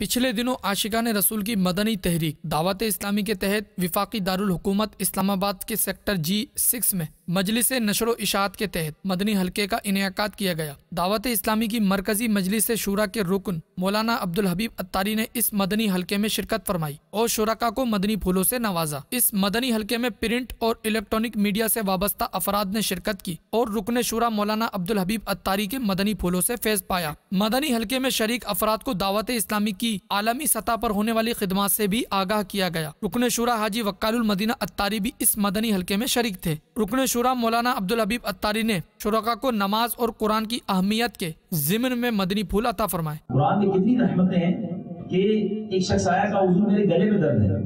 پچھلے دنوں عاشقان رسول کی مدنی تحریک دعوت اسلامی کے تحت وفاقی دارالحکومت اسلام آباد کے سیکٹر G6 میں مجلس نشر و اشاعت کے تحت مدنی حلقے کا انعقاد کیا گیا۔ دعوت اسلامی کی مرکزی مجلس شورا کے رکن مولانا عبدالحبیب اتاری نے اس مدنی حلقے میں شرکت فرمائی اور شرکاء کو مدنی پھولوں سے نوازا۔ اس مدنی حلقے میں پرنٹ اور الیکٹرانک میڈیا سے وابستہ افراد نے شرکت کی اور رکن شورا مولانا عبدالحبیب اتاری کے مدنی پھولوں سے فیض پایا۔ مدنی حلقے میں شریک افراد کو دعوت اسلامی کی عالمی سطح پر ہونے والی خدمات سے بھی آگاہ کیا گیا۔ رکن شورا حاجی وقال المدینہ اتاری بھی اس مدنی حلقے میں شریک تھے۔ رکن شورا مولانا عبدالحبیب اتاری نے شرکاء کو نماز اور قرآن کی اہمیت کے ضمن میں مدنی پھول عطا فرمائے۔ قرآن میں کتنی رحمتیں ہیں کہ ایک شخص آیا کہ حضور میرے گلے میں درد ہے،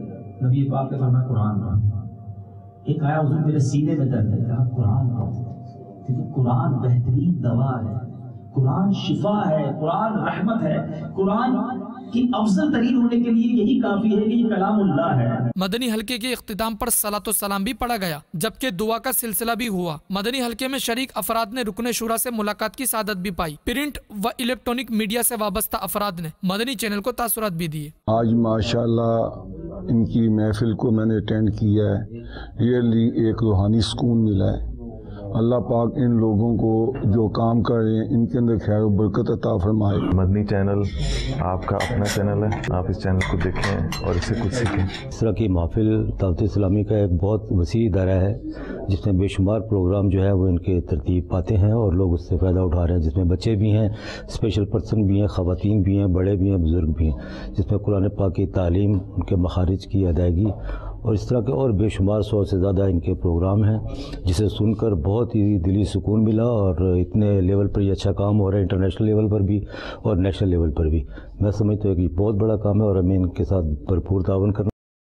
نبی پاک نے فرمایا قرآن پڑھو۔ ایک آیا حضور میرے سینے میں درد ہے، کہا قرآن پڑھو، کیونکہ قرآن بہترین دوا ہے، قرآن شفا ہے، قرآن رحمت ہے، قرآن کی افضل ترین ہونے کے لیے یہی کافی ہے کہ یہ کلام اللہ ہے۔ مدنی حلقے کے اختتام پر صلاۃ و سلام بھی پڑھا گیا جبکہ دعا کا سلسلہ بھی ہوا۔ مدنی حلقے میں شریک افراد نے رکن شورا سے ملاقات کی سعادت بھی پائی۔ پرنٹ و الیکٹرانک میڈیا سے وابستہ افراد نے مدنی چینل کو تاثرات بھی دیے۔ آج ماشاءاللہ ان کی محفل کو میں نے اٹینڈ کیا ہے، ریئلی ایک روحانی سکون ملا ہے۔ اللہ پاک ان لوگوں کو جو کام کر رہے ہیں ان کے اندر خیر و برکت عطا فرمائے۔ مدنی چینل آپ کا اپنا چینل ہے، آپ اس چینل کو دیکھیں اور اس سے کچھ سیکھیں۔ اس طرح کی محفل دعوت اسلامی کا ایک بہت وسیع ادارہ ہے جس میں بے شمار پروگرام جو ہے وہ ان کے ترتیب پاتے ہیں اور لوگ اس سے فائدہ اٹھا رہے ہیں، جس میں بچے بھی ہیں، اسپیشل پرسن بھی ہیں، خواتین بھی ہیں، بڑے بھی ہیں، بزرگ بھی ہیں، جس میں قرآن پاک کی تعلیم، ان کے مخارج کی ادائیگی اور اس طرح کے اور بے شمار 100 سے زیادہ ان کے پروگرام ہیں، جسے سن کر بہت ہی دلی سکون ملا اور اتنے لیول پر یہ اچھا کام ہو رہا ہے، انٹرنیشنل لیول پر بھی اور نیشنل لیول پر بھی۔ میں سمجھتا ہوں کہ یہ بہت بڑا کام ہے اور ہمیں ان کے ساتھ بھرپور تعاون کرنا